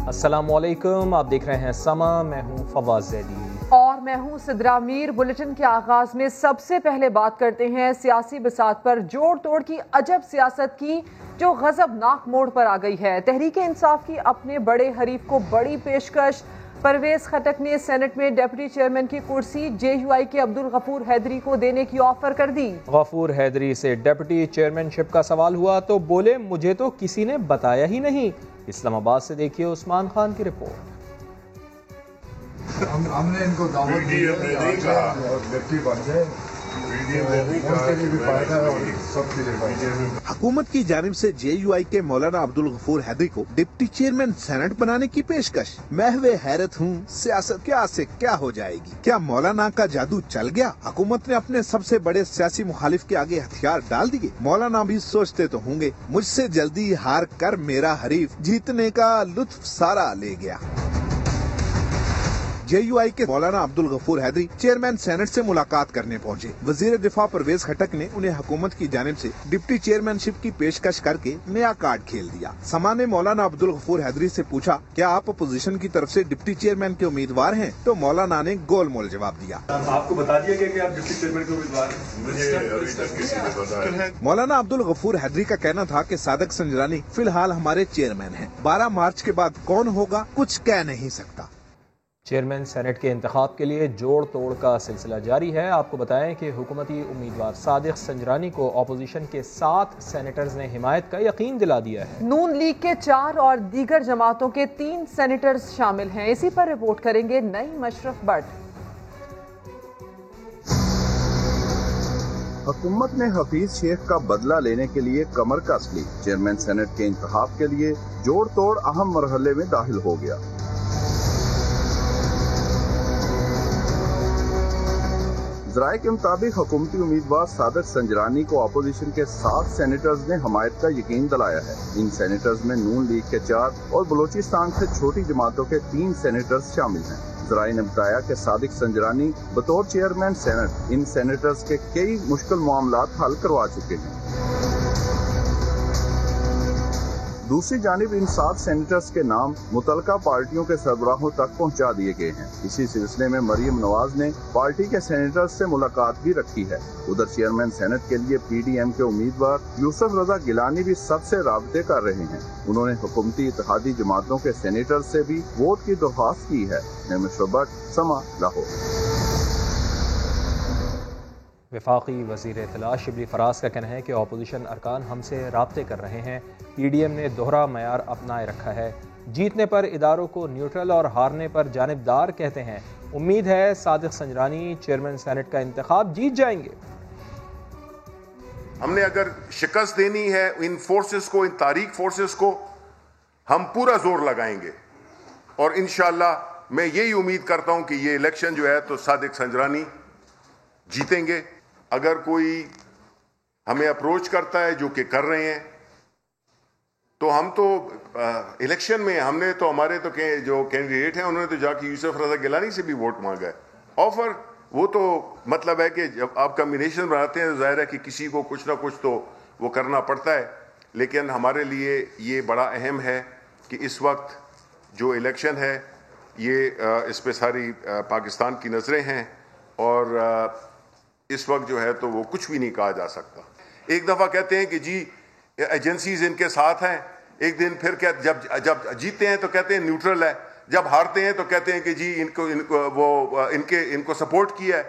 السلام علیکم، آپ دیکھ رہے ہیں سما، میں ہوں فواز زیدی اور میں ہوں صدرا میر۔ بلیٹن کے آغاز میں سب سے پہلے بات کرتے ہیں سیاسی بساط پر جوڑ توڑ کی عجب سیاست کی جو غضبناک موڑ پر آ گئی ہے۔ تحریک انصاف کی اپنے بڑے حریف کو بڑی پیشکش۔ پرویز خٹک نے سینٹ میں ڈپٹی چیئرمین کی کرسی جے یو آئی کے عبدالغفور حیدری کو دینے کی آفر کر دی۔ غفور حیدری سے ڈپٹی چیئرمین شپ کا سوال ہوا تو بولے مجھے تو کسی نے بتایا ہی نہیں۔ اسلام آباد سے دیکھیے عثمان خان کی رپورٹ۔ ہم نے ان کو دعوت دی ہے اور ڈپٹی بن جائے، حکومت کی جانب سے جے یو آئی کے مولانا عبدالغفور حیدری کو ڈپٹی چیئرمین سینٹ بنانے کی پیشکش۔ محو حیرت ہوں، سیاست کیا سے کیا ہو جائے گی؟ کیا مولانا کا جادو چل گیا؟ حکومت نے اپنے سب سے بڑے سیاسی مخالف کے آگے ہتھیار ڈال دیے۔ مولانا بھی سوچتے تو ہوں گے مجھ سے جلدی ہار کر میرا حریف جیتنے کا لطف سارا لے گیا۔ جے یو آئی کے مولانا عبدالغفور حیدری چیئرمین سینٹ سے ملاقات کرنے پہنچے۔ وزیر دفاع پرویز خٹک نے انہیں حکومت کی جانب سے ڈپٹی چیئرمین شپ کی پیشکش کر کے نیا کارڈ کھیل دیا۔ سما نے مولانا عبدالغفور حیدری سے پوچھا کیا آپ اپوزیشن کی طرف سے ڈپٹی چیئرمین کے امیدوار ہیں؟ تو مولانا نے گول مول جواب دیا۔ آپ کو بتا دیا گیا کہ آپ ڈپٹی چیئرمین کے امیدوار ہیں؟ مولانا عبدالغفور حیدری کا کہنا تھا کہ صادق سنجرانی فی الحال ہمارے چیئرمین ہیں، 12 مارچ کے بعد کون ہوگا کچھ کہہ نہیں سکتا۔ چیئرمین سینٹ کے انتخاب کے لیے جوڑ توڑ کا سلسلہ جاری ہے۔ آپ کو بتائیں کہ حکومتی امیدوار صادق سنجرانی کو اپوزیشن کے 7 سینیٹرز نے حمایت کا یقین دلا دیا ہے۔ نون لیگ کے 4 اور دیگر جماعتوں کے 3 سینیٹرز شامل ہیں۔ اسی پر رپورٹ کریں گے نئی مشرف بٹ۔ حکومت نے حفیظ شیخ کا بدلہ لینے کے لیے کمر کس لی۔ چیئرمین سینٹ کے انتخاب کے لیے جوڑ توڑ اہم مرحلے میں داخل ہو گیا۔ ذرائع کے مطابق حکومتی امیدوار صادق سنجرانی کو اپوزیشن کے 7 سینیٹرز نے حمایت کا یقین دلایا ہے۔ ان سینیٹرز میں نون لیگ کے 4 اور بلوچستان سے چھوٹی جماعتوں کے 3 سینیٹرز شامل ہیں۔ ذرائع نے بتایا کہ صادق سنجرانی بطور چیئرمین سینٹ ان سینیٹرز کے کئی مشکل معاملات حل کروا چکے ہیں۔ دوسری جانب ان 7 سینیٹرز کے نام متعلقہ پارٹیوں کے سربراہوں تک پہنچا دیے گئے ہیں۔ اسی سلسلے میں مریم نواز نے پارٹی کے سینیٹرز سے ملاقات بھی رکھی ہے۔ ادھر چیئرمین سینٹ کے لیے پی ڈی ایم کے امیدوار یوسف رضا گیلانی بھی سب سے رابطے کر رہے ہیں۔ انہوں نے حکومتی اتحادی جماعتوں کے سینیٹرز سے بھی ووٹ کی درخواست کی ہے۔ مشرف بٹ، سما، لاہور۔ وفاقی وزیر اطلاع شبلی فراز کا کہنا ہے کہ اپوزیشن ارکان ہم سے رابطے کر رہے ہیں۔ پی ڈی ایم نے دوہرا معیار اپنائے رکھا ہے، جیتنے پر اداروں کو نیوٹرل اور ہارنے پر جانبدار کہتے ہیں۔ امید ہے صادق سنجرانی چیئرمین سینٹ کا انتخاب جیت جائیں گے۔ ہم نے اگر شکست دینی ہے ان فورسز کو، ان تاریخ فورسز کو، ہم پورا زور لگائیں گے اور انشاءاللہ میں یہی امید کرتا ہوں کہ یہ الیکشن جو ہے تو صادق سنجرانی جیتیں گے۔ اگر کوئی ہمیں اپروچ کرتا ہے جو کہ کر رہے ہیں تو ہم تو الیکشن میں ہم نے تو ہمارے تو جو کینڈیڈیٹ ہیں انہوں نے تو جا کے یوسف رضا گیلانی سے بھی ووٹ مانگا ہے آفر۔ وہ تو مطلب ہے کہ جب آپ کمبینیشن بناتے ہیں تو ظاہر ہے کہ کسی کو کچھ نہ کچھ تو وہ کرنا پڑتا ہے، لیکن ہمارے لیے یہ بڑا اہم ہے کہ اس وقت جو الیکشن ہے یہ اس پہ ساری پاکستان کی نظریں ہیں اور اس وقت جو ہے تو وہ کچھ بھی نہیں کہا جا سکتا۔ ایک دفعہ کہتے ہیں کہ جی ایجنسیز ان کے ساتھ ہیں، ایک دن پھر جب جیتے ہیں تو کہتے ہیں نیوٹرل ہے، جب ہارتے ہیں تو کہتے ہیں کہ جی ان کو سپورٹ کیا ہے۔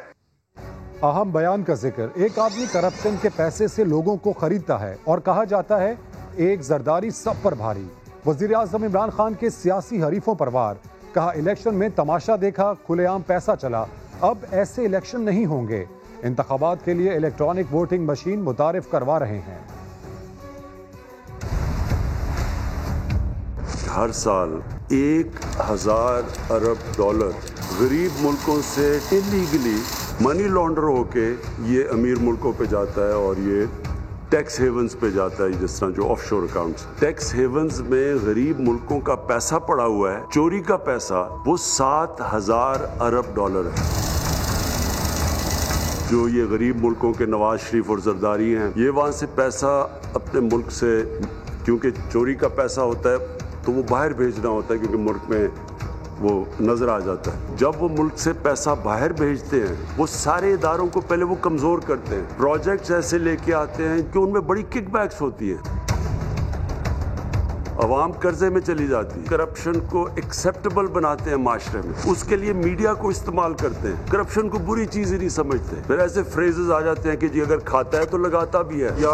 اہم بیان کا ذکر، ایک آدمی کرپشن کے پیسے سے لوگوں کو خریدتا ہے اور کہا جاتا ہے ایک زرداری سب پر بھاری۔ وزیر اعظم عمران خان کے سیاسی حریفوں پر وار، کہا الیکشن میں تماشا دیکھا، کھلے عام پیسہ چلا، اب ایسے الیکشن نہیں ہوں گے۔ انتخابات کے لیے الیکٹرانک ووٹنگ مشین متعارف کروا رہے ہیں۔ ہر سال 1000 ارب ڈالر غریب ملکوں سے انلیگلی منی لانڈر ہو کے یہ امیر ملکوں پہ جاتا ہے اور یہ ٹیکس ہیونز پہ جاتا ہے، جس طرح جو آف شور اکاؤنٹس۔ ٹیکس ہیونز میں غریب ملکوں کا پیسہ پڑا ہوا ہے، چوری کا پیسہ، وہ 7000 ارب ڈالر ہے جو یہ غریب ملکوں کے نواز شریف اور زرداری ہیں، یہ وہاں سے پیسہ اپنے ملک سے، کیونکہ چوری کا پیسہ ہوتا ہے तो वो बाहर भेजना होता है, क्योंकि मुल्क में वो नजर आ जाता है। जब वो मुल्क से पैसा बाहर भेजते हैं, वो सारे इदारों को पहले वो कमजोर करते हैं। प्रोजेक्ट्स ऐसे लेके आते हैं कि उनमें बड़ी किकबैक्स होती हैं, अवाम कर्जे में चली जाती है, करप्शन को एक्सेप्टेबल बनाते हैं माशरे में, उसके लिए मीडिया को इस्तेमाल करते हैं, करप्शन को बुरी चीज ही नहीं समझते। फिर ऐसे फ्रेजेस आ जाते हैं कि जी अगर खाता है तो लगाता भी है, या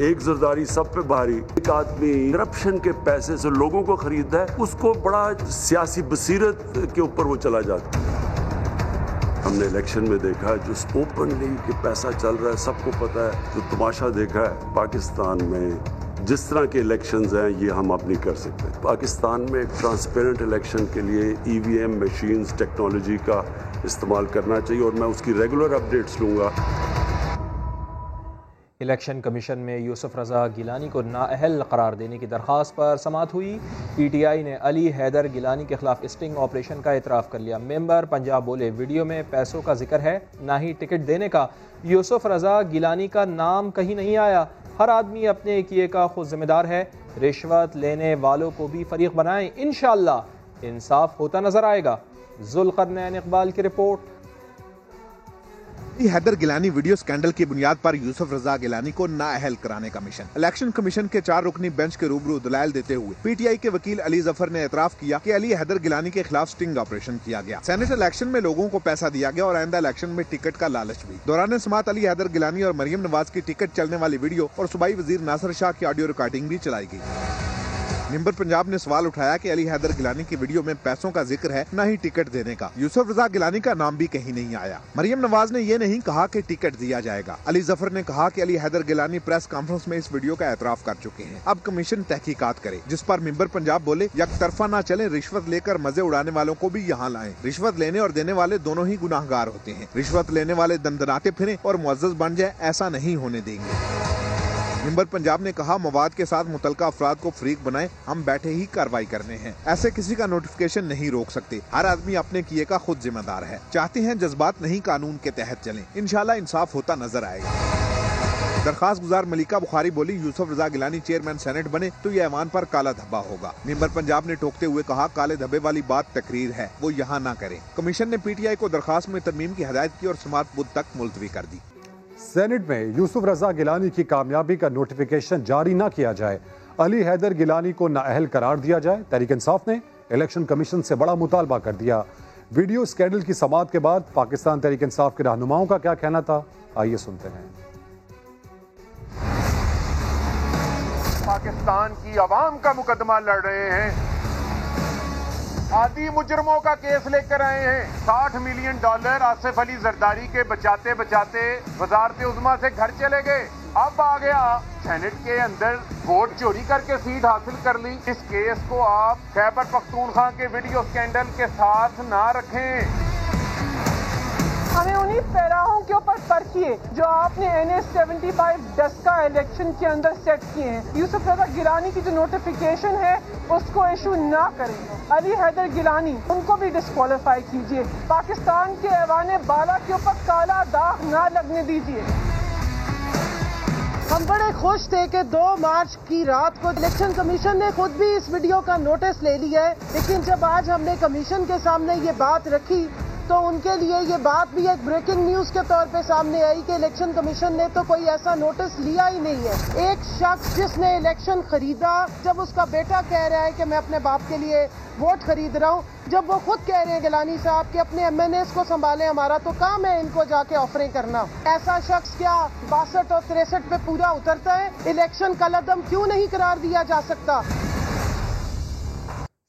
एक जरदारी सब पे भारी। एक आदमी करप्शन के पैसे से लोगों को खरीदता है, उसको बड़ा सियासी बसीरत के ऊपर वो चला जाता है। हमने इलेक्शन में देखा है जो ओपनली कि पैसा चल रहा है, सबको पता है। जो तमाशा देखा है पाकिस्तान में, जिस तरह के इलेक्शंस हैं, ये हम अब नहीं कर सकते। पाकिस्तान में एक ट्रांसपेरेंट इलेक्शन के लिए EVM मशीन्स टेक्नोलॉजी का इस्तेमाल करना चाहिए, और मैं उसकी रेगुलर अपडेट्स लूँगा। इलेक्शन कमीशन में यूसुफ रज़ा गिलानी को नाअहल करार देने की दरख्वास्त पर समाअत हुई। PTI ने अली हैदर गिलानी के खिलाफ स्टिंग ऑपरेशन का एतराफ़ कर लिया। मेंबर पंजाब बोले, वीडियो में पैसों का जिक्र है, ना ही टिकट देने का। यूसुफ रज़ा गिलानी का नाम कहीं नहीं आया। हर आदमी अपने किए का खुद जिम्मेदार है। रिश्वत लेने वालों को भी फरीक बनाएं, इंशाअल्लाह इंसाफ होता नजर आएगा। जुल्करनैन इकबाल की report. Haider Gilani video scandal की बुनियाद पर यूसुफ रजा गिलानी को नाअहल कराने का मिशन। इलेक्शन कमीशन के 4 रुकनी बेंच के रूबरू दलाइल देते हुए PTI के वकील अली जफर ने एतराफ किया कि अली हैदर गिलानी के खिलाफ स्टिंग ऑपरेशन किया गया। सेनेट इलेक्शन में लोगों को पैसा दिया गया और आइंदा इलेक्शन में टिकट का लालच भी। दौरान समाअत अली हैदर गिलानी और मरियम नवाज की टिकट चलने वाली वीडियो और सूबाई वजीर नासिर शाह की ऑडियो रिकॉर्डिंग भी चलाई गई। मेंबर पंजाब ने सवाल उठाया कि अली हैदर गिलानी की वीडियो में पैसों का जिक्र है, न ही टिकट देने का। यूसुफ रजा गिलानी का नाम भी कहीं नहीं आया। मरियम नवाज ने ये नहीं कहा कि टिकट दिया जाएगा। अली जफर ने कहा कि अली हैदर गिलानी प्रेस कॉन्फ्रेंस में इस वीडियो का एतराफ कर चुके हैं, अब कमीशन तहकीकात करे। जिस पर मेंबर पंजाब बोले, यकतरफा न चले, रिश्वत लेकर मजे उड़ाने वालों को भी यहाँ लाएं। रिश्वत लेने और देने वाले दोनों ही गुनाहगार होते हैं। रिश्वत लेने वाले दंदनाते फिरे और मुअज़्ज़ज़ बन जाए, ऐसा नहीं होने देंगे। मेंबर पंजाब ने कहा, मवाद के साथ मुतलका अफराद को फरीक बनाए, हम बैठे ही कार्रवाई करने हैं। ऐसे किसी का नोटिफिकेशन नहीं रोक सकते। हर आदमी अपने किए का खुद जिम्मेदार है। चाहते हैं जज्बात नहीं कानून के तहत चलें, इंशाल्लाह इंसाफ होता नजर आएगा। दरखास्त गुजार मलिका बुखारी बोली, यूसुफ रजा गिलानी चेयरमैन सेनेट बने तो ये ऐवान पर काला धब्बा होगा। मेंबर पंजाब ने टोकते हुए कहा, काले धब्बे वाली बात तकरीर है, वो यहाँ ना करें। कमीशन ने PTI को दरखास्त में तरमीम की हदायत की और समाअत बुध तक मुलतवी कर दी। सेनेट में यूसुफ रजा गिलानी की कामयाबी का नोटिफिकेशन जारी न किया जाए, अली हैदर गिलानी को नाअहल करार दिया जाए। तहरीक इंसाफ ने इलेक्शन कमीशन से बड़ा मुतालबा कर दिया। वीडियो स्कैंडल की समाअत के बाद पाकिस्तान तहरीक इंसाफ के रहनुमाओं का क्या कहना था, आइए सुनते हैं। पाकिस्तान की आवाम का मुकदमा लड़ रहे हैं, आदि मुजरमों का केस लेकर आए हैं। $60 मिलियन आसिफ अली जरदारी के बचाते बचाते वजारत उज़्मा से घर चले गए। अब आ गया सेनेट के अंदर वोट चोरी करके सीट हासिल कर ली। इस केस को आप खैबर पख्तूनख्वा के वीडियो स्कैंडल के साथ ना रखें। हमें उन्हीं पैराहों के ऊपर परखिए जो आपने NS-75 डस्का इलेक्शन के अंदर सेट किए हैं। यूसुफ रजा गिलानी की जो नोटिफिकेशन है उसको इशू ना करें। अली हैदर गिलानी उनको भी डिस्क्वालीफाई कीजिए। पाकिस्तान के ऐवान बाला के ऊपर काला दाग ना लगने दीजिए। हम बड़े खुश थे कि 2 मार्च की रात को इलेक्शन कमीशन ने खुद भी इस वीडियो का नोटिस ले लिया है, लेकिन जब आज हमने कमीशन के सामने ये बात रखी तो उनके लिए ये बात भी एक ब्रेकिंग न्यूज के तौर पे सामने आई कि इलेक्शन कमीशन ने तो कोई ऐसा नोटिस लिया ही नहीं है। एक शख्स जिसने इलेक्शन खरीदा, जब उसका बेटा कह रहा है कि मैं अपने बाप के लिए वोट खरीद रहा हूँ, जब वो खुद कह रहे हैं गिलानी साहब कि अपने MNAs को संभालें, हमारा तो काम है इनको जाके ऑफरिंग करना, ऐसा शख्स क्या 62 और 63 पे पूरा उतरता है? इलेक्शन कलअदम क्यों नहीं करार दिया जा सकता?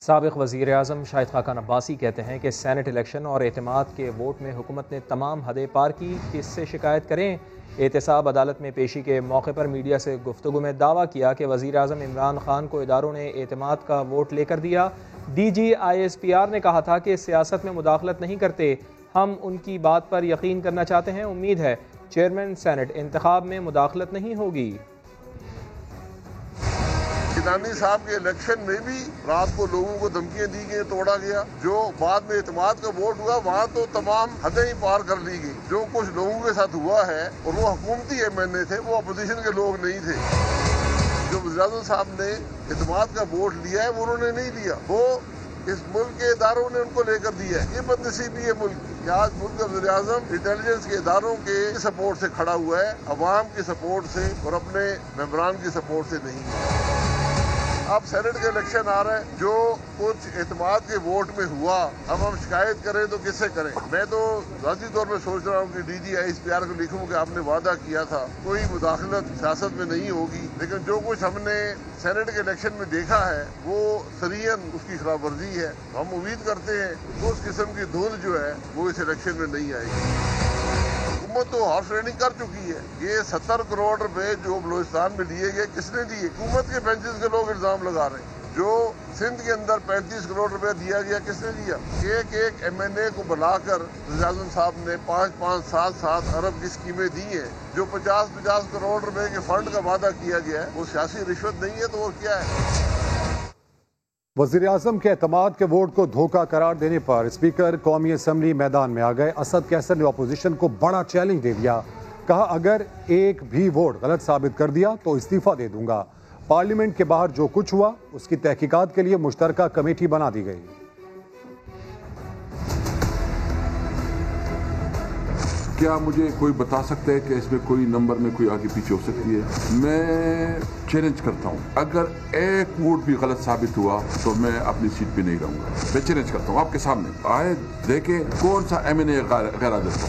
साबिक़ वज़ीर आज़म शाहिद खाकान अब्बासी कहते हैं कि सेनेट इलेक्शन और एतमाद के वोट में हुकूमत ने तमाम हदें पार की, किससे शिकायत करें। एहतसाब अदालत में पेशी के मौके पर मीडिया से गुफ्तगू में दावा किया कि वज़ीर आज़म इमरान खान को इदारों ने एतमाद का वोट लेकर दिया। DG ISPR ने कहा था कि सियासत में मुदाखलत नहीं करते, हम उनकी बात पर यकीन करना चाहते हैं। उम्मीद है चेयरमैन सेनेट इंतखाब में मुदाखलत नहीं होगी। गिलानी साहब के इलेक्शन में भी रात को लोगों को धमकियां दी गई, तोड़ा गया। जो बाद में एतमाद का वोट हुआ वहाँ तो तमाम हदें ही पार कर ली गई। जो कुछ लोगों के साथ हुआ है, और वो हुकूमती MNA थे, वो अपोजिशन के लोग नहीं थे। जो वज़ीर आज़म साहब ने एतमाद का वोट लिया है वो उन्होंने नहीं लिया, वो इस मुल्क के इदारों ने उनको लेकर दिया है। ये बदनसीबी है मुल्क की। आज मुल्क का वज़ीर आज़म इंटेलिजेंस के इदारों के सपोर्ट से खड़ा हुआ है, अवाम की सपोर्ट से और अपने मेंबरान की सपोर्ट से नहीं है। अब सेनेट का इलेक्शन आ रहा है, जो कुछ एतमाद के वोट में हुआ, अब हम शिकायत करें तो किससे करें? मैं तो ज़ाती तौर पर सोच रहा हूँ कि DG ISPR को लिखूँ कि आपने वादा किया था कोई मुदाखलत सियासत में नहीं होगी, लेकिन जो कुछ हमने सेनेट के इलेक्शन में देखा है वो सरीहन उसकी खिलाफ वर्जी है। हम उम्मीद करते हैं कि उस किस्म की धुंध जो है वो इस इलेक्शन में नहीं आएगी। हुकूमत तो हॉर्स ट्रेडिंग कर चुकी है। ये 70 करोड़ रुपए जो बलूचिस्तान में दिए गए किसने दिए? हुकूमत के बेंचेस के लोग इल्जाम लगा रहे हैं। जो सिंध के अंदर 35 करोड़ रुपए दिया गया किसने दिया? एक MNA को बुलाकर वज़ीर आज़म साहब ने 5-5, 7-7 अरब की स्कीमें दी हैं। जो 50-50 करोड़ रुपए के फंड का वादा किया गया है वो सियासी रिश्वत नहीं है तो वो क्या है? वज़ीर आज़म के एतमाद के वोट को धोखा करार देने पर स्पीकर कौमी असम्बली मैदान में आ गए। असद कैसर ने अपोजिशन को बड़ा चैलेंज दे दिया। कहा अगर एक भी वोट गलत साबित कर दिया तो इस्तीफा दे दूंगा। पार्लियामेंट के बाहर जो कुछ हुआ उसकी तहकीकात के लिए मुश्तरका कमेटी बना दी गई। क्या मुझे कोई बता सकता है कि इसमें कोई नंबर में कोई आगे पीछे हो सकती है? मैं चैलेंज करता हूँ, अगर एक वोट भी गलत साबित हुआ तो मैं अपनी सीट पे नहीं रहूंगा। मैं चैलेंज करता हूँ आपके सामने, आए देखे कौन सा MNA गैर हाजिर था।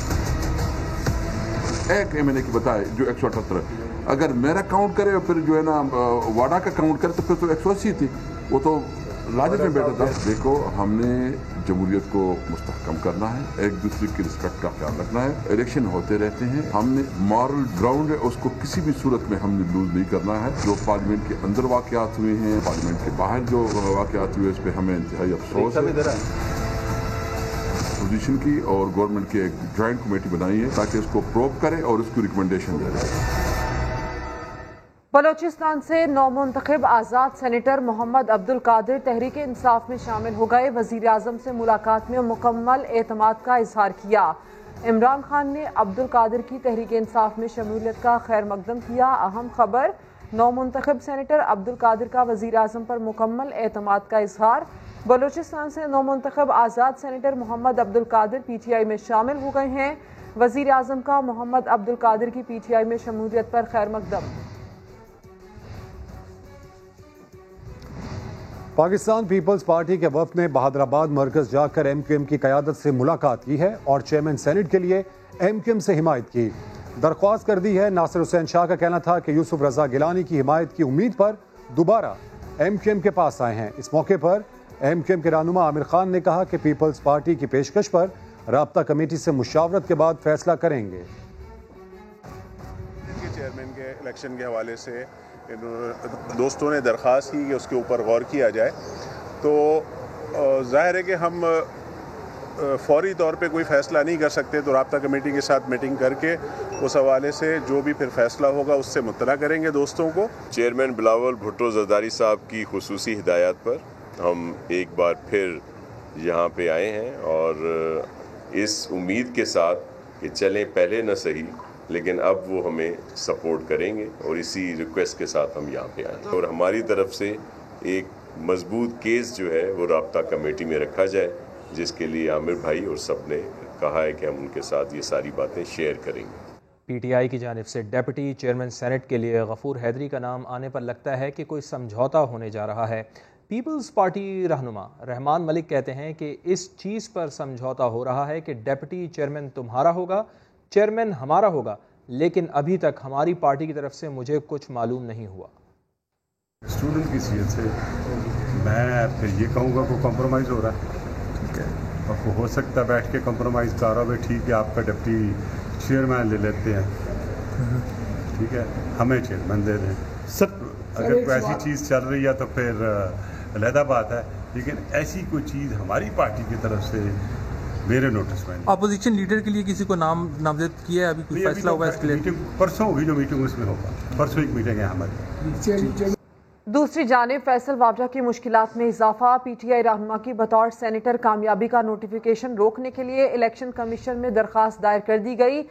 एक MNA की बताए जो 178, अगर मेरा काउंट करे फिर जो है ना वाडा का काउंट करे तो फिर तो 180 थी, वो तो लाजत में बैठा था। देखो, हमने जमहूरियत को मुस्तहकम करना है, एक दूसरे की रिस्पेक्ट का ख्याल रखना है। इलेक्शन होते रहते हैं, हमने मॉरल ग्राउंड है उसको किसी भी सूरत में हमने लूज नहीं करना है। जो पार्लियामेंट के अंदर वाकयात हुए हैं, पार्लियामेंट के बाहर जो वाकयात हुए, इस पर हमें इंतहाई अफसोस है। पोजीशन की और गवर्नमेंट की एक ज्वाइंट कमेटी बनाई है ताकि उसको प्रोब करे और उसकी रिकमेंडेशन दे। बलोचिस्तान से नौमुंतखब आज़ाद सेनेटर मोहम्मद अब्दुल कादिर तहरीक इंसाफ में शामिल हो गए। वज़ीर आज़म से मुलाकात में मुकम्मल एतमाद का इजहार किया। इमरान खान ने अब्दुल कादिर की तहरीक इंसाफ में शमूलियत का खैर मकदम किया। अहम खबर, नौमुंतखब सेनेटर अब्दुल कादिर का वज़ीर आज़म पर मुकम्मल एतमाद का इजहार। बलोचिस्तान से नौमुंतखब आज़ाद सेनेटर मोहम्मद अब्दुल कादिर PTI में शामिल हो गए हैं। वज़ीर आज़म का मोहम्मद अब्दुल कादिर की PTI में शमूलियत पर खैर मकदम। पाकिस्तान पीपल्स पार्टी के वफ़द ने बहादुराबाद मरकज़ जाकर MQM की क़यादत से मुलाकात की है और चेयरमैन सेनेट के लिए MQM से हिमायत की दरख्वास्त कर दी है। नासिर हुसैन शाह का कहना था कि यूसुफ रज़ा गिलानी की हिमायत की उम्मीद पर दोबारा MQM के पास आए हैं। इस मौके पर MQM के रहनुमा आमिर खान ने कहा कि पीपल्स पार्टी की पेशकश पर राब्ता कमेटी से मुशावरत के बाद फैसला करेंगे। चेयरमैन के इलेक्शन के हवाले से दोस्तों ने दरख्वास्त की कि उसके ऊपर गौर किया जाए, तो ज़ाहिर है कि हम फौरी तौर पे कोई फ़ैसला नहीं कर सकते, तो राब्ता कमेटी के साथ मीटिंग करके उस हवाले से जो भी फिर फ़ैसला होगा उससे मुत्तला करेंगे दोस्तों को। चेयरमैन बिलावल भुट्टो ज़रदारी साहब की खुसूसी हिदायत पर हम एक बार फिर यहाँ पे आए हैं और इस उम्मीद के साथ कि चलें पहले न सही लेकिन अब वो हमें सपोर्ट करेंगे और इसी रिक्वेस्ट के साथ हम यहाँ पे आए और हमारी तरफ से एक मजबूत केस जो है वो राब्ता कमेटी में रखा जाए, जिसके लिए आमिर भाई और सब ने कहा है कि हम उनके साथ ये सारी बातें शेयर करेंगे। PTI की जानिब से डेप्यूटी चेयरमैन सेनेट के लिए गफूर हैदरी का नाम आने पर लगता है कि कोई समझौता होने जा रहा है। पीपल्स पार्टी रहनुमा रहमान मलिक कहते हैं कि इस चीज़ पर समझौता हो रहा है कि डेप्यूटी चेयरमैन तुम्हारा होगा, चेयरमैन हमारा होगा, लेकिन अभी तक हमारी पार्टी की तरफ से मुझे कुछ मालूम नहीं हुआ। स्टूडेंट की सीट से मैं फिर ये कहूँगा को कॉम्प्रोमाइज़ हो रहा है, ठीक है, और हो सकता है बैठ के कॉम्प्रोमाइज़ कर रहा है, ठीक है आपका डिप्टी चेयरमैन ले लेते हैं, ठीक है, हमें चेयरमैन दे दें। सब अगर कोई ऐसी चीज़ चल रही है तो फिर अलहदा बात है, लेकिन ऐसी कोई चीज़ हमारी पार्टी की तरफ से मेरे नोटिस में। अपोजिशन लीडर के लिए किसी को नामजद किया है? अभी कोई फैसला हुआ इसके लिए? परसों होगी जो मीटिंग, उसमें होगा, परसों एक मीटिंग है हमारी। दूसरी जानिब फैसल वावजा की मुश्किलात में इजाफा। PTI रहनुमा की बतौर सेनेटर कामयाबी का नोटिफिकेशन रोकने के लिए इलेक्शन कमीशन में दरख्वास्त दायर कर दी गई।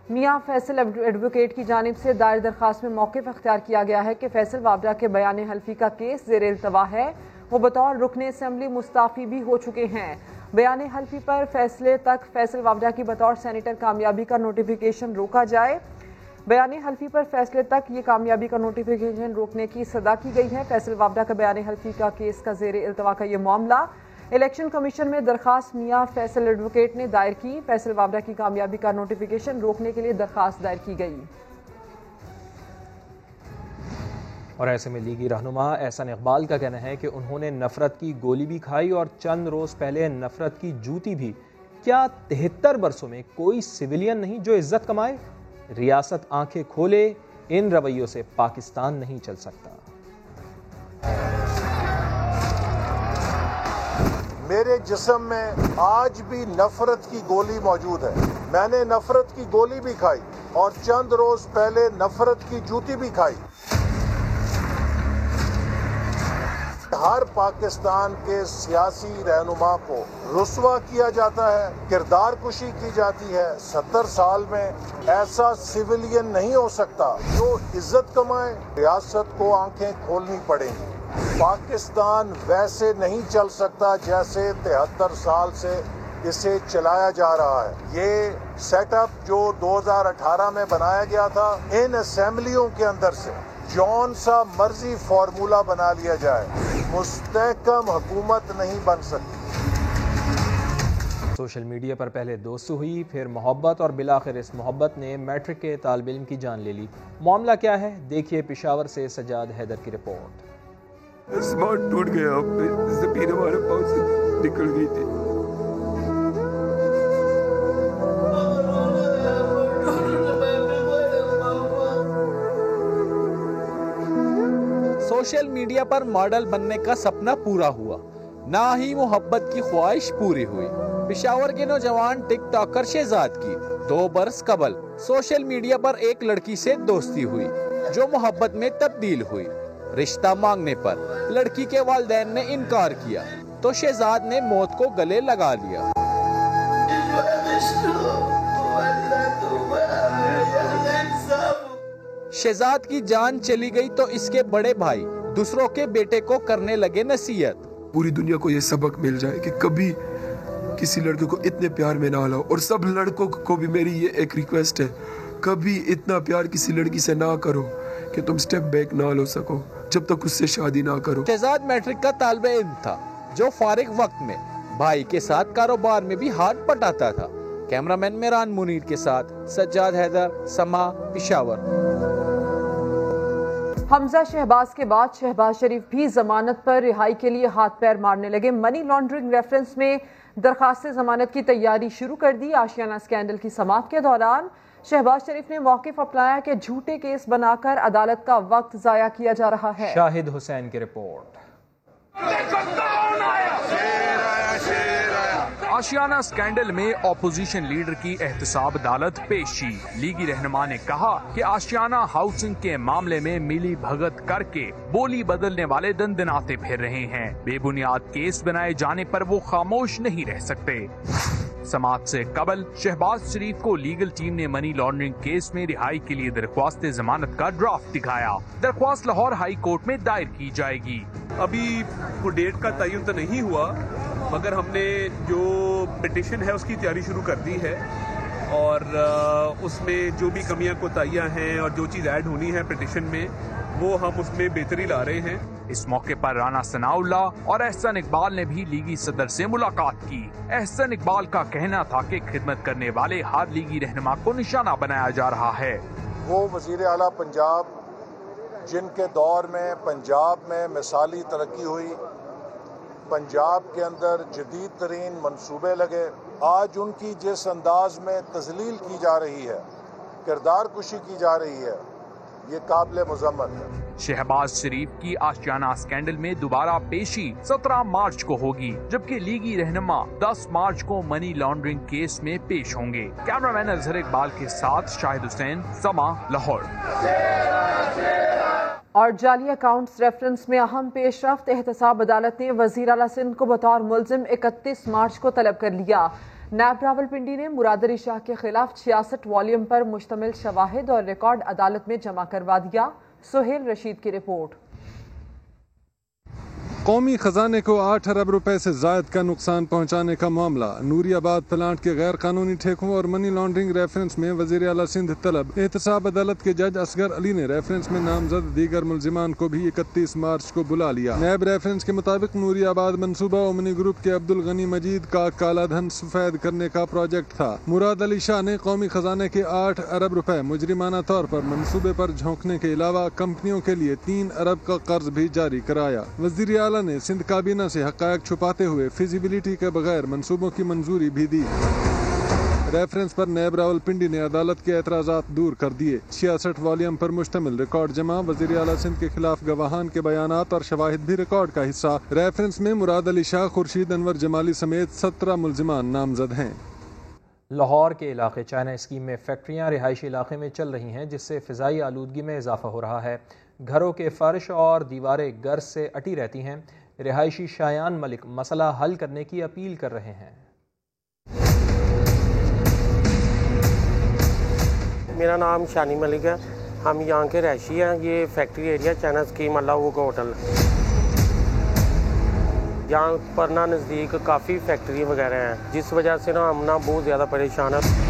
میاں فیصل ایڈوکیٹ کی جانب سے دائر درخواست میں موقف اختیار کیا گیا ہے کہ فیصل وابڈا کے بیان حلفی کا کیس زیر التوا ہے. وہ بطور رکن اسمبلی مستعفی بھی ہو چکے ہیں. بیان حلفی پر فیصلے تک فیصل وابڈا کی بطور سینیٹر کامیابی کا نوٹیفیکیشن روکا جائے. بیان حلفی پر فیصلے تک یہ کامیابی کا نوٹیفیکیشن روکنے کی صدا کی گئی ہے. فیصل وابڈا کا بیان حلفی کا کیس کا زیر التوا کا یہ معاملہ الیکشن کمیشن میں درخواست میاں فیصل ایڈوکیٹ نے دائر کی. فیصل وابڈا کی کامیابی کا نوٹیفیکیشن روکنے کے لیے درخواست دائر کی گئی. اور ایسے میں لیگی رہنما احسن اقبال کا کہنا ہے کہ انہوں نے نفرت کی گولی بھی کھائی اور چند روز پہلے نفرت کی جوتی بھی. کیا 73 برسوں میں کوئی سویلین نہیں جو عزت کمائے؟ ریاست آنکھیں کھولے، ان رویوں سے پاکستان نہیں چل سکتا. میرے جسم میں آج بھی نفرت کی گولی موجود ہے. میں نے نفرت کی گولی بھی کھائی اور چند روز پہلے نفرت کی جوتی بھی کھائی. ہر پاکستان کے سیاسی رہنما کو رسوا کیا جاتا ہے، کردار کشی کی جاتی ہے. 70 سال میں ایسا سویلین نہیں ہو سکتا جو عزت کمائے. ریاست کو آنکھیں کھولنی پڑیں گی. پاکستان ویسے نہیں چل سکتا جیسے 73 سال سے اسے چلایا جا رہا ہے. یہ سیٹ اپ جو 2018 میں بنایا گیا تھا، ان اسمبلیوں کے اندر سے جون سا مرضی فارمولا بنا لیا جائے، مستحکم حکومت نہیں بن سکتی. سوشل میڈیا پر پہلے دوستی ہوئی، پھر محبت اور بالآخر اس محبت نے میٹرک کے طالب علم کی جان لے لی. معاملہ کیا ہے؟ دیکھیے پشاور سے سجاد حیدر کی رپورٹ. اسمارٹ ٹوٹ گیا، زمین ہمارے پاؤں سے نکل گئی تھی. سوشل میڈیا پر ماڈل بننے کا سپنا پورا ہوا، نہ ہی محبت کی خواہش پوری ہوئی. پشاور کے نوجوان ٹک ٹاکر شہزاد کی 2 برس قبل سوشل میڈیا پر ایک لڑکی سے دوستی ہوئی جو محبت میں تبدیل ہوئی. رشتہ مانگنے پر لڑکی کے والدین نے انکار کیا تو شہزاد نے موت کو گلے لگا لیا. شہزاد کی جان چلی گئی تو اس کے بڑے بھائی دوسروں کے بیٹے کو کرنے لگے نصیحت. پوری دنیا کو یہ سبق مل جائے کہ کبھی کسی لڑکے کو اتنے پیار میں نہ لاؤ. اور سب لڑکوں کو بھی میری یہ ایک ریکویسٹ ہے، کبھی اتنا پیار کسی لڑکی سے نہ کرو کہ تم سٹیپ بیک نہ لو سکو جب تک اس سے شادی نہ کرو. شہزاد میٹرک کا طالب علم تھا جو فارغ وقت میں بھائی کے ساتھ کاروبار میں بھی ہاتھ پٹاتا تھا. کیمرامین میران منیر کے ساتھ سجاد حیدر، سما، پشاور. حمزہ شہباز کے بعد شہباز شریف بھی ضمانت پر رہائی کے لیے ہاتھ پیر مارنے لگے. منی لانڈرنگ ریفرنس میں درخواست ضمانت کی تیاری شروع کر دی. آشیانہ اسکینڈل کی سماعت کے دوران شہباز شریف نے موقف اپنایا کہ جھوٹے کیس بنا کر عدالت کا وقت ضائع کیا جا رہا ہے. شاہد حسین کی رپورٹ. آشیانہ اسکینڈل میں اپوزیشن لیڈر کی احتساب عدالت پیشی. لیگی رہنما نے کہا کہ آشیانہ ہاؤسنگ کے معاملے میں ملی بھگت کر کے بولی بدلنے والے دندناتے پھر رہے ہیں. بے بنیاد کیس بنائے جانے پر وہ خاموش نہیں رہ سکتے. سماعت سے قبل شہباز شریف کو لیگل ٹیم نے منی لانڈرنگ کیس میں رہائی کے لیے درخواست ضمانت کا ڈرافٹ دکھایا. درخواست لاہور ہائی کورٹ میں دائر کی جائے گی. ابھی وہ ڈیٹ کا تعین تو نہیں ہوا، مگر ہم نے جو پٹیشن ہے اس کی تیاری شروع کر دی ہے، اور اس میں جو بھی کمیاں کوتاہیاں ہیں اور جو چیز ایڈ ہونی ہے پٹیشن میں وہ ہم اس میں بہتری لا رہے ہیں. اس موقع پر رانا ثناء اللہ اور احسن اقبال نے بھی لیگی صدر سے ملاقات کی. احسن اقبال کا کہنا تھا کہ خدمت کرنے والے ہر لیگی رہنما کو نشانہ بنایا جا رہا ہے. وہ وزیر اعلیٰ پنجاب جن کے دور میں پنجاب میں مثالی ترقی ہوئی، پنجاب کے اندر جدید ترین منصوبے لگے، آج ان کی جس انداز میں تذلیل کی جا رہی ہے، کردار کشی کی جا رہی ہے، یہ قابل مذمت ہے. شہباز شریف کی آشیانہ اسکینڈل میں دوبارہ پیشی 17 مارچ کو ہوگی، جبکہ لیگی رہنما 10 مارچ کو منی لانڈرنگ کیس میں پیش ہوں گے. کیمرامین اظہر اقبال کے ساتھ شاہد حسین، سما، لاہور. اور جعلی اکاؤنٹس ریفرنس میں اہم پیش رفت. احتساب عدالت نے وزیر اعلیٰ سندھ کو بطور ملزم 31 مارچ کو طلب کر لیا. نیب راولپنڈی نے مراد علی شاہ کے خلاف 66 والیوم پر مشتمل شواہد اور ریکارڈ عدالت میں جمع کروا دیا. سہیل رشید کی رپورٹ. قومی خزانے کو 8 ارب روپے سے زائد کا نقصان پہنچانے کا معاملہ. نوری آباد پلانٹ کے غیر قانونی ٹھیکوں اور منی لانڈرنگ ریفرنس میں وزیر اعلیٰ سندھ طلب. احتساب عدالت کے جج اصغر علی نے ریفرنس میں نامزد دیگر ملزمان کو بھی 31 مارچ کو بلا لیا. نیب ریفرنس کے مطابق نوری آباد منصوبہ اومنی گروپ کے عبدالغنی مجید کا کالا دھن سفید کرنے کا پروجیکٹ تھا. مراد علی شاہ نے قومی خزانے کے 8 ارب روپے مجرمانہ طور پر منصوبے پر جھونکنے کے علاوہ کمپنیوں کے لیے 3 ارب کا قرض بھی جاری کرایا. وزیر اعلیٰ نے سندھ کابینہ سے حقائق چھپاتے ہوئے فیزیبلٹی کے بغیر منصوبوں کی منظوری بھی دی. ریفرنس پر نیب راولپنڈی نے عدالت کے اعتراضات دور کر دیے. 66 والیوم پر مشتمل ریکارڈ جمع. وزیر اعلیٰ سندھ کے خلاف گواہان کے بیانات اور شواہد بھی ریکارڈ کا حصہ. ریفرنس میں مراد علی شاہ، خورشید انور جمالی سمیت 17 ملزمان نامزد ہیں. لاہور کے علاقے چائنا اسکیم میں فیکٹریاں رہائشی علاقے میں چل رہی ہیں، جس سے فضائی آلودگی میں اضافہ ہو رہا ہے. گھروں کے فرش اور دیواریں گرد سے اٹی رہتی ہیں. رہائشی شایان ملک مسئلہ حل کرنے کی اپیل کر رہے ہیں. میرا نام شانی ملک ہے. ہم یہاں کے رہائشی ہیں. یہ فیکٹری ایریا چائنا اسکیم اللہ کا ہوٹل. یہاں پر نا نزدیک کافی فیکٹری وغیرہ ہیں، جس وجہ سے نا ہم نا بہت زیادہ پریشان ہیں.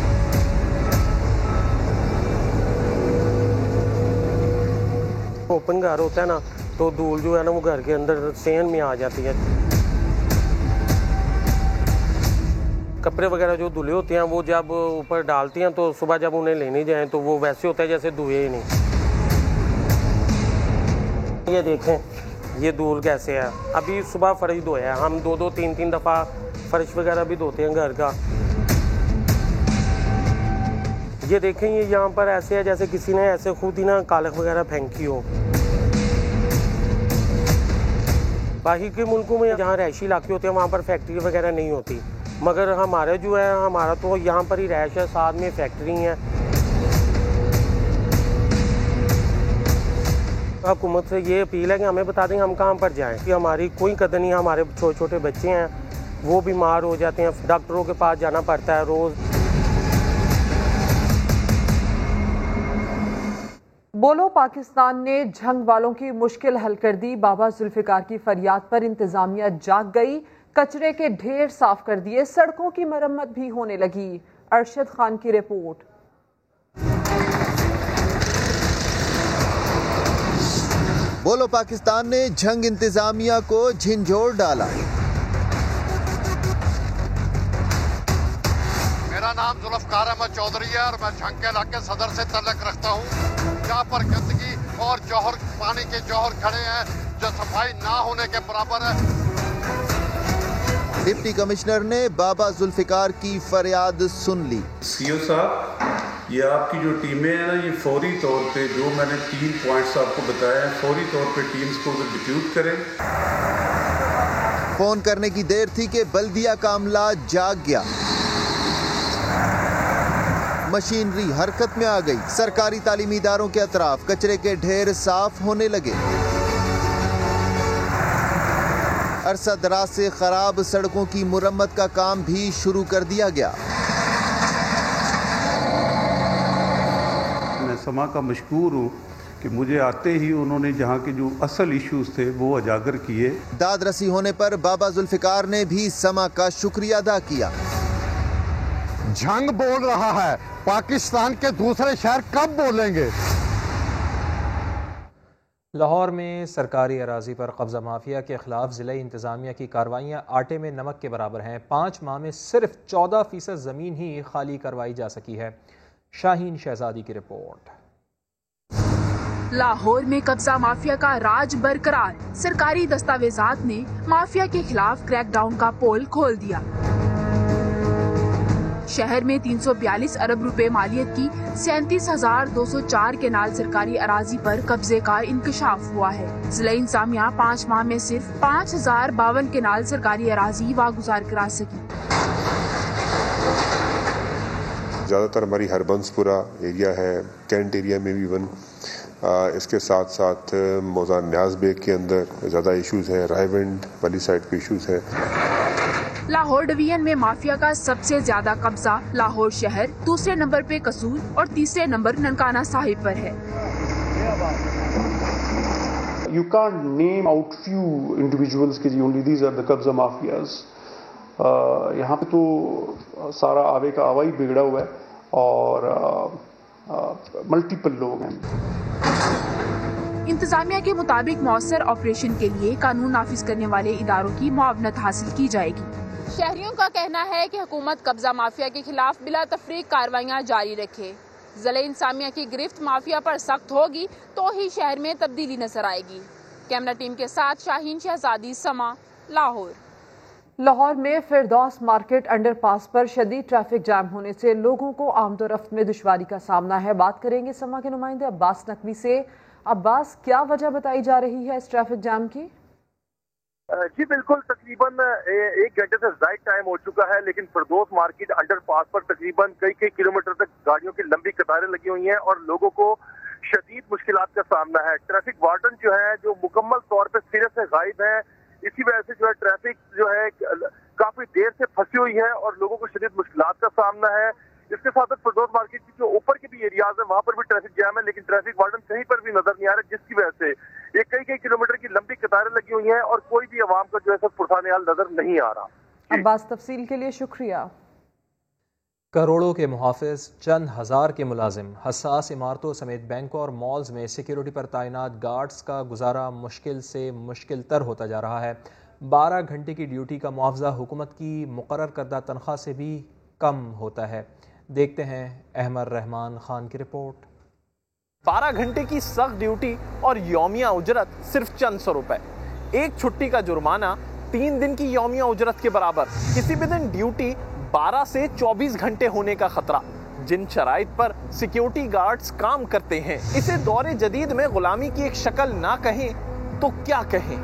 اوپن گھر ہوتا ہے نا تو دھول جو ہے نا وہ گھر کے اندر صحن میں آ جاتی ہے. کپڑے وغیرہ جو دھلے ہوتے ہیں وہ جب اوپر ڈالتے ہیں تو صبح جب انہیں لینے جائیں تو وہ ویسے ہوتا ہے جیسے دھوئے ہی نہیں. یہ دیکھیں یہ دھول کیسے ہے. ابھی صبح فرش دھویا ہے. ہم 2-3 دفعہ فرش وغیرہ بھی دھوتے ہیں گھر کا. یہ دیکھیں یہ یہاں پر ایسے ہے جیسے کسی نے ایسے خود ہی نا کالک وغیرہ پھینکی ہو. باقی کے ملکوں میں جہاں رہائشی علاقے ہوتے ہیں وہاں پر فیکٹری وغیرہ نہیں ہوتی، مگر ہمارا جو ہے ہمارا تو یہاں پر ہی رہائش ہے، ساتھ میں فیکٹری ہیں. حکومت سے یہ اپیل ہے کہ ہمیں بتا دیں ہم کہاں پر جائیں، کہ ہماری کوئی قدر نہیں. ہمارے چھوٹے چھوٹے بچے ہیں وہ بیمار ہو جاتے ہیں، ڈاکٹروں کے پاس جانا پڑتا ہے روز. بولو پاکستان نے جھنگ والوں کی مشکل حل کر دی. بابا ذوالفقار کی فریاد پر انتظامیہ جاگ گئی. کچرے کے ڈھیر صاف کر دیے. سڑکوں کی مرمت بھی ہونے لگی. ارشد خان کی رپورٹ. بولو پاکستان نے جھنگ انتظامیہ کو جھنجھوڑ ڈالا. میرا نام ذوالفقار احمد چودھری ہے اور میں جھنگ کے علاقے صدر سے تعلق رکھتا ہوں. جہاں پر گندگی اور جوہر پانی کے جوہر کھڑے ہیں جو صفائی نہ ہونے کے برابر ہے. ڈپٹی کمشنر نے بابا ذوالفقار کی فریاد سن لی. سی او صاحب یہ آپ کی جو ٹیمیں ہیں نا یہ فوری طور پہ جو میں نے 3 پوائنٹس آپ کو بتایا ہے فوری طور پہ ٹیمز کو ڈپیوٹ کریں. فون کرنے کی دیر تھی کہ بلدیہ کا عملہ جاگ گیا. مشینری حرکت میں آ گئی. سرکاری تعلیمی اداروں کے اطراف کچرے کے ڈھیر صاف ہونے لگے. عرصہ دراز سے خراب سڑکوں کی مرمت کا کام بھی شروع کر دیا گیا. میں سما کا مشکور ہوں کہ مجھے آتے ہی انہوں نے جہاں کے جو اصل ایشوز تھے وہ اجاگر کیے. داد رسی ہونے پر بابا ذوالفقار نے بھی سما کا شکریہ ادا کیا. جھنگ بول رہا ہے، پاکستان کے دوسرے شہر کب بولیں گے؟ لاہور میں سرکاری اراضی پر قبضہ مافیا کے خلاف ضلعی انتظامیہ کی کارروائیاں آٹے میں نمک کے برابر ہیں. 5 ماہ میں صرف 14% زمین ہی خالی کروائی جا سکی ہے. شاہین شہزادی کی رپورٹ. لاہور میں قبضہ مافیا کا راج برقرار. سرکاری دستاویزات نے مافیا کے خلاف کریک ڈاؤن کا پول کھول دیا. شہر میں 342 ارب روپے مالیت کی 37,204 کنال سرکاری اراضی پر قبضے کا انکشاف ہوا ہے. ضلع انتظامیہ 5 ماہ میں صرف 5,052 کنال سرکاری اراضی واگزار کرا سکی. زیادہ تر ہماری ہربنس پورا ایریا ہے، کینٹ ایریا میں بھی اس کے ساتھ ساتھ موزان نیاز بیگ کے اندر زیادہ ایشوز ہیں، رائے ونڈ والی سائڈ پہ ایشوز ہیں. लाहौर डिवीजन में माफिया का सबसे ज्यादा कब्जा लाहौर शहर, दूसरे नंबर पे कसूर और तीसरे नंबर ननकाना साहिब पर है। You can't name out few individuals कि जी only these are the कब्जा माफियाज। यहाँ पे तो सारा आवे का आवा ही बिगड़ा हुआ है और मल्टीपल लोग हैं। इंतजामिया के मुताबिक मौसर ऑपरेशन के लिए कानून नाफिज करने वाले इदारों की मुआवनत हासिल की जाएगी। शहरियों का कहना है कि हुकूमत कब्जा माफिया के खिलाफ बिला तफरीक कार्रवाइयाँ जारी रखे। ज़िले इंसामिया की गिरफ्त माफिया पर सख्त होगी तो ही शहर में तब्दीली नजर आएगी। कैमरा टीम के साथ शाहीन शहजादी, समा, लाहौर। लाहौर में फिरदौस मार्केट अंडरपास पर शदीद ट्रैफिक जाम होने से लोगों को आमदोरफ्त में दुश्वारी का सामना है। बात करेंगे समा के नुमाइंदे अब्बास नकवी से। अब्बास, क्या वजह बताई जा रही है इस ट्रैफिक जाम की? जी बिल्कुल, तकरीबन 1 घंटे से ज्यादा टाइम हो चुका है, लेकिन फिरदौस मार्केट अंडरपास पर तकरीबन कई किलोमीटर तक गाड़ियों की लंबी कतारें लगी हुई हैं और लोगों को शदीद मुश्किलात का सामना है। ट्रैफिक वार्डन जो है जो मुकम्मल तौर पर सिरे से गायब है, इसी वजह से जो है ट्रैफिक जो है काफी देर से फंसी हुई है और लोगों को शदीद मुश्किलात का सामना है। इसके साथ साथ फिरदौस मार्केट की जो ऊपर के भी एरियाज है वहां पर भी ट्रैफिक जैम है, लेकिन ट्रैफिक वार्डन कहीं पर भी नजर नहीं आ रहा, जिसकी वजह से ये कई किलोमीटर की लंबी कतारें लगी हुई हैं और कोई भी आवाम का जो है सब पुरसाने हाल नजर नहीं आ रहा। अब्बास, तफसील के लिए शुक्रिया। करोड़ों के मुहाफिज, चंद हज़ार के मुलाजिम, हसास इमारतों समेत बैंकों और मॉल्स में सिक्योरिटी पर तैनात गार्ड्स का गुजारा मुश्किल से मुश्किल तर होता जा रहा है। 12 घंटे की ड्यूटी का मुआवजा हुकूमत की मुकर्रर करदा तनख्वाह से भी कम होता है। देखते हैं अहमद रहमान खान की रिपोर्ट। 12 घंटे की सख्त ड्यूटी और यौमिया उजरत सिर्फ चंद सौ रुपए। एक छुट्टी का जुर्माना 3 दिन की यौमिया उजरत के बराबर। किसी भी दिन ड्यूटी 12 से 24 घंटे होने का खतरा। जिन शराइत पर सिक्योरिटी गार्ड्स काम करते हैं, इसे दौरे जदीद में गुलामी की एक शक्ल ना कहें तो क्या कहें।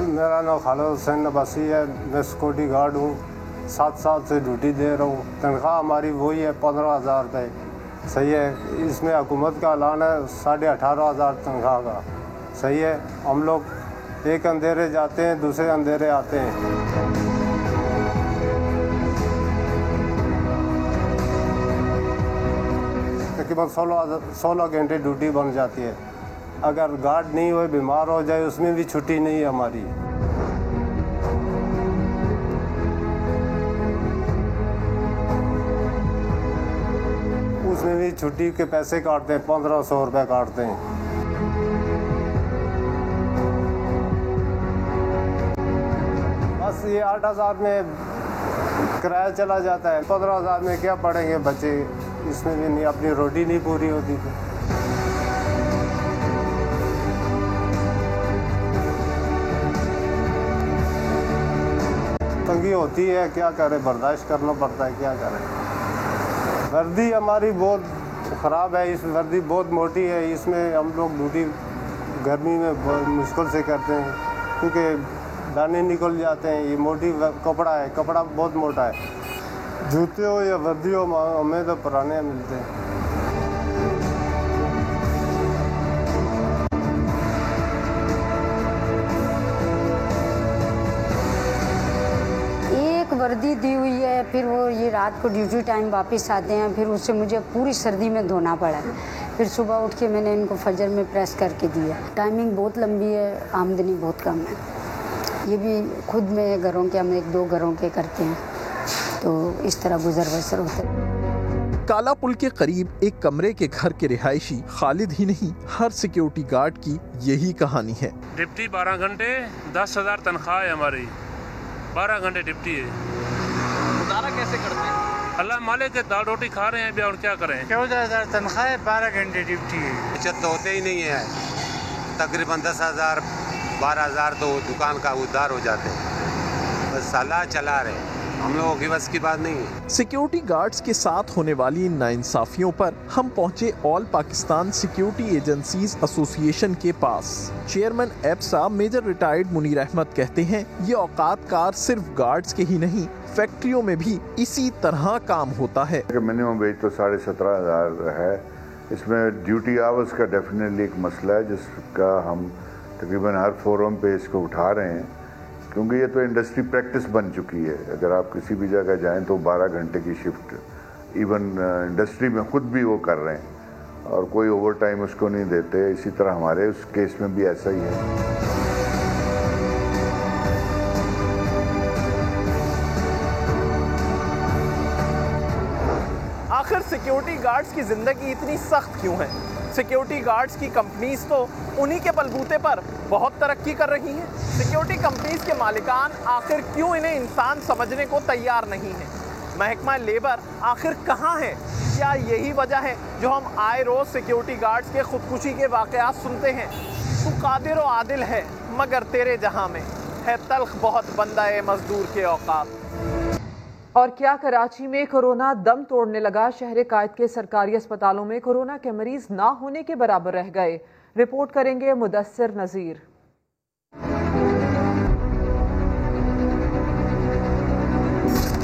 मेरा नाम खालिद हुसैन नबासी है, मैं सिक्योरिटी गार्ड हूँ। 7 साल से ड्यूटी दे रहा हूँ। तनख्वाह हमारी वही है 15,000 रुपये। सही है, इसमें हुकूमत का ऐलान है 18,500 तनख्वाह का। सही है, हम लोग एक अंधेरे जाते हैं, दूसरे अंधेरे आते हैं। तकरीबन 16 घंटे ड्यूटी बन जाती है। अगर गार्ड नहीं हुए, बीमार हो जाए, उसमें भी छुट्टी नहीं है हमारी। उसमें भी छुट्टी के पैसे काटते हैं, 1500 रुपये काटते हैं। बस ये 8,000 में किराया चला जाता है। 15,000 में क्या पढ़ेंगे बच्चे, इसमें भी नहीं, अपनी रोटी नहीं पूरी होती थी। तंगी होती है, क्या करें, बर्दाश्त करना पड़ता है, क्या करें। वर्दी हमारी बहुत ख़राब है, इस वर्दी बहुत मोटी है, इसमें हम लोग ड्यूटी गर्मी में बहुत मुश्किल से करते हैं क्योंकि दाने निकल जाते हैं। ये मोटी कपड़ा है, कपड़ा बहुत मोटा है। जूते हो या वर्दी हो, हमें तो पुराने मिलते हैं। वर्दी दी हुई है, फिर वो ये रात को ड्यूटी टाइम वापस आते हैं, फिर उससे मुझे पूरी सर्दी में धोना पड़ा। फिर सुबह उठ के मैंने इनको फजर में प्रेस करके दिया। टाइमिंग बहुत लंबी है, आमदनी बहुत कम है। ये भी खुद में घरों के, हम 1-2 घरों के करते हैं, तो इस तरह गुजर बसर होता है। काला पुल के करीब एक कमरे के घर के रिहायशी खालिद ही नहीं, हर सिक्योरिटी गार्ड की यही कहानी है। डिप्टी 12 घंटे 10,000 तनख्वाह है हमारी। 12 घंटे डिप्टी है। गुजारा कैसे करते हैं? अल्लाह मालिक के, दाल रोटी खा रहे हैं अभी, और क्या करें। 14,000 तनख्वाह है, 12 घंटे डिप्टी है। बचत तो होते ही नहीं है। तकरीबन 10,000 12,000 तो दुकान का उधार हो जाते हैं। बस साला चला रहे। हम लोगों की बस की बात नहीं है। सिक्योरिटी गार्ड्स के साथ होने वाली इन नाइंसाफियों पर हम पहुंचे all Pakistan security agencies association के पास। Chairman APSA major retired Munir Ahmed कहते हैं, ये औकात कार सिर्फ गार्ड्स के ही नहीं, फैक्ट्रियों में भी इसी तरह काम होता है। मिनिमम वेज तो 17,500 है। इसमें ड्यूटी आवर्स का डेफिनेटली एक मसला है जिसका हम तकरीबन हर फोरम पे इसको उठा रहे हैं, क्योंकि ये तो इंडस्ट्री प्रैक्टिस बन चुकी है। अगर आप किसी भी जगह जाएं तो 12 घंटे की शिफ्ट इवन इंडस्ट्री में खुद भी वो कर रहे हैं और कोई ओवर टाइम उसको नहीं देते। इसी तरह हमारे उस केस में भी ऐसा ही है। आखिर सिक्योरिटी गार्ड्स की जिंदगी इतनी सख्त क्यों है? सिक्योरिटी गार्ड्स की कंपनीज तो उन्हीं के बलबूते पर बहुत तरक्की कर रही हैं। सिक्योरिटी कंपनीज के मालिकान आखिर क्यों इन्हें इंसान समझने को तैयार नहीं हैं? महकमा लेबर आखिर कहाँ है? क्या यही वजह है जो हम आए रोज सिक्योरिटी गार्ड्स के खुदकुशी के वाकयात सुनते हैं? तू कादिर व आदिल है मगर तेरे जहां में है तल्ख बहुत बंदा है मजदूर के औकात। और क्या कराची में कोरोना दम तोड़ने लगा? शहर कायद के सरकारी अस्पतालों में कोरोना के मरीज ना होने के बराबर रह गए। रिपोर्ट करेंगे मुदस्सिर नजीर।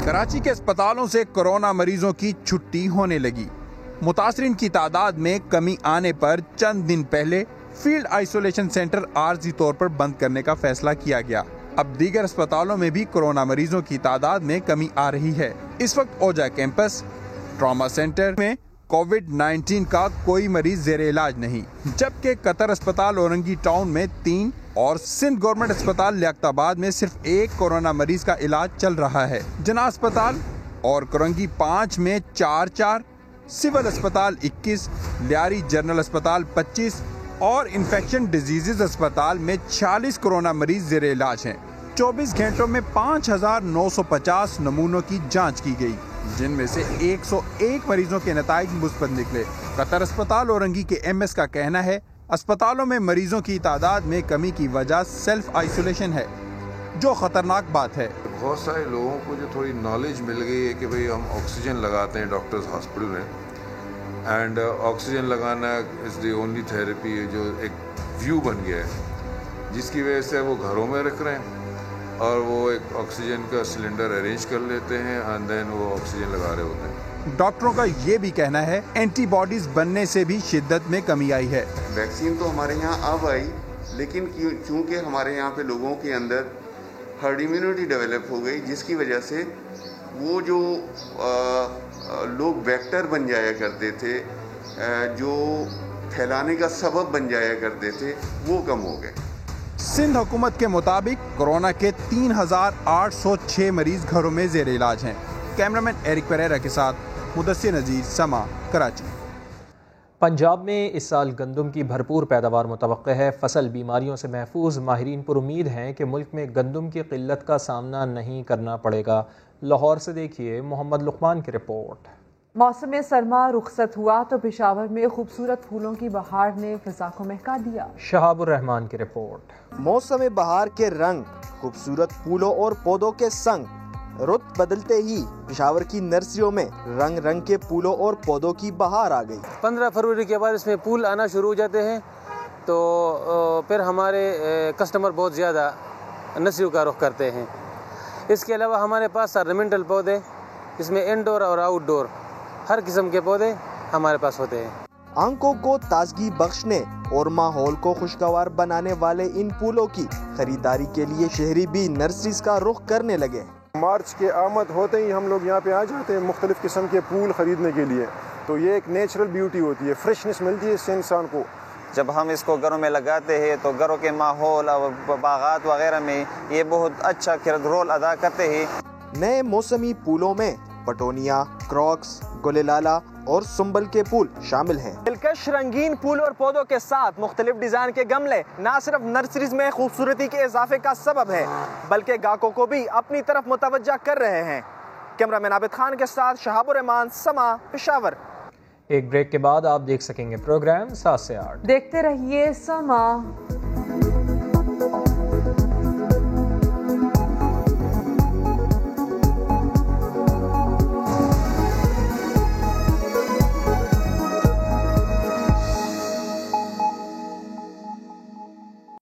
कराची के अस्पतालों से कोरोना मरीजों की छुट्टी होने लगी। मुतासरीन की तादाद में कमी आने पर चंद दिन पहले फील्ड आइसोलेशन सेंटर आर्जी तौर पर बंद करने का फैसला किया गया। अब दीगर अस्पतालों में भी कोरोना मरीजों की तादाद में कमी आ रही है। इस वक्त ओजा कैंपस ट्रॉमा सेंटर में कोविड-19 का कोई मरीज जेरे इलाज नहीं, जबकि कतर अस्पताल औरंगी टाउन में 3 और सिंध गवर्नमेंट अस्पताल लियाकताबाद में सिर्फ 1 कोरोना मरीज का इलाज चल रहा है। जना अस्पताल और कोरंगी 5 में 4-4, सिविल अस्पताल 21, लियारी जनरल अस्पताल 25 और इन्फेक्शन डिजीजेज अस्पताल में 40 कोरोना मरीज जेरे इलाज हैं। 24 घंटों में 5,950 नमूनों की जांच की गई, जिनमें से 101 मरीजों के नताइज मुस्बत निकले। कतर अस्पताल औरंगी के एमएस का कहना है, अस्पतालों में मरीजों की तादाद में कमी की वजह सेल्फ आइसोलेशन है, जो खतरनाक बात है। बहुत सारे लोगों को जो थोड़ी नॉलेज मिल गई है कि भाई हम ऑक्सीजन लगाते हैं डॉक्टर्स हॉस्पिटल में, एंड ऑक्सीजन लगाना इज़ द ओनली थेरेपी, जो एक व्यू बन गया है, जिसकी वजह से वो घरों में रख रहे हैं और वो एक ऑक्सीजन का सिलेंडर अरेंज कर लेते हैं एंड देन वो ऑक्सीजन लगा रहे होते हैं। डॉक्टरों का ये भी कहना है, एंटीबॉडीज बनने से भी शिद्दत में कमी आई है। वैक्सीन तो हमारे यहाँ अब आई, लेकिन चूँकि हमारे यहाँ पे लोगों के अंदर हर्ड इम्यूनिटी डेवलप हो गई, जिसकी वजह से वो जो लोग वेक्टर बन जाया करते थे, जो फैलाने का सबब बन जाया करते थे, वो कम हो गए। सिंध हुकूमत के मुताबिक कोरोना के 3,806 मरीज घरों में जेर इलाज हैं। कैमरामैन एरिक पेरेरा के साथ मुदस्सिर नजीर, समा, कराची। पंजाब में इस साल गंदम की भरपूर पैदावार मुतवक्के है। फसल बीमारियों से महफूज, माहिरीन पर उम्मीद हैं कि मुल्क में गंदम की किल्लत का सामना नहीं करना पड़ेगा। लाहौर से देखिए मोहम्मद लुकमान की रिपोर्ट। मौसम सरमा रुखसत हुआ तो पेशावर में खूबसूरत फूलों की बहार ने फिजा को महका दिया। शहाबुर रहमान की रिपोर्ट। मौसम बहार के रंग, खूबसूरत फूलों और पौधों के संग, रुत बदलते ही पेशावर की नर्सरियों में रंग रंग के फूलों और पौधों की बहार आ गई। 15 फरवरी के बाद इसमें फूल आना शुरू हो जाते हैं, तो फिर हमारे कस्टमर बहुत ज़्यादा नर्सरियों का रुख करते हैं। इसके अलावा हमारे पास ऑर्नामेंटल पौधे, इसमें इंडोर और आउटडोर हर किस्म के पौधे हमारे पास होते हैं। आंखों को ताजगी बख्शने और माहौल को खुशगवार बनाने वाले इन फूलों की खरीदारी के लिए शहरी भी नर्सरीज का रुख करने लगे। मार्च के आमद होते ही हम लोग यहाँ पे आ जाते हैं मुख्तलिफ किस्म के फूल खरीदने के लिए। तो ये एक नेचुरल ब्यूटी होती है, फ्रेशनेस मिलती है इससे इंसान को। जब हम इसको घरों में लगाते हैं तो घरों के माहौल और बागात वगैरह में ये बहुत अच्छा रोल अदा करते हैं। नए मौसमी फूलों में पटोनिया, क्रॉक्स, गुलेलाला और सुंबल के फूल शामिल हैं। दिलकश रंगीन फूल और पौधों के साथ मुख्तलिफ डिजाइन के गमले न सिर्फ नर्सरीज में खूबसूरती के इजाफे का सबब है, बल्कि गाहकों को भी अपनी तरफ मुतवज्जा कर रहे हैं। कैमरामैन आबिद खान के साथ शहाबुर रहमान, समा, पेशावर। एक ब्रेक के बाद आप देख सकेंगे प्रोग्राम 7 से 8। देखते रहिए समा।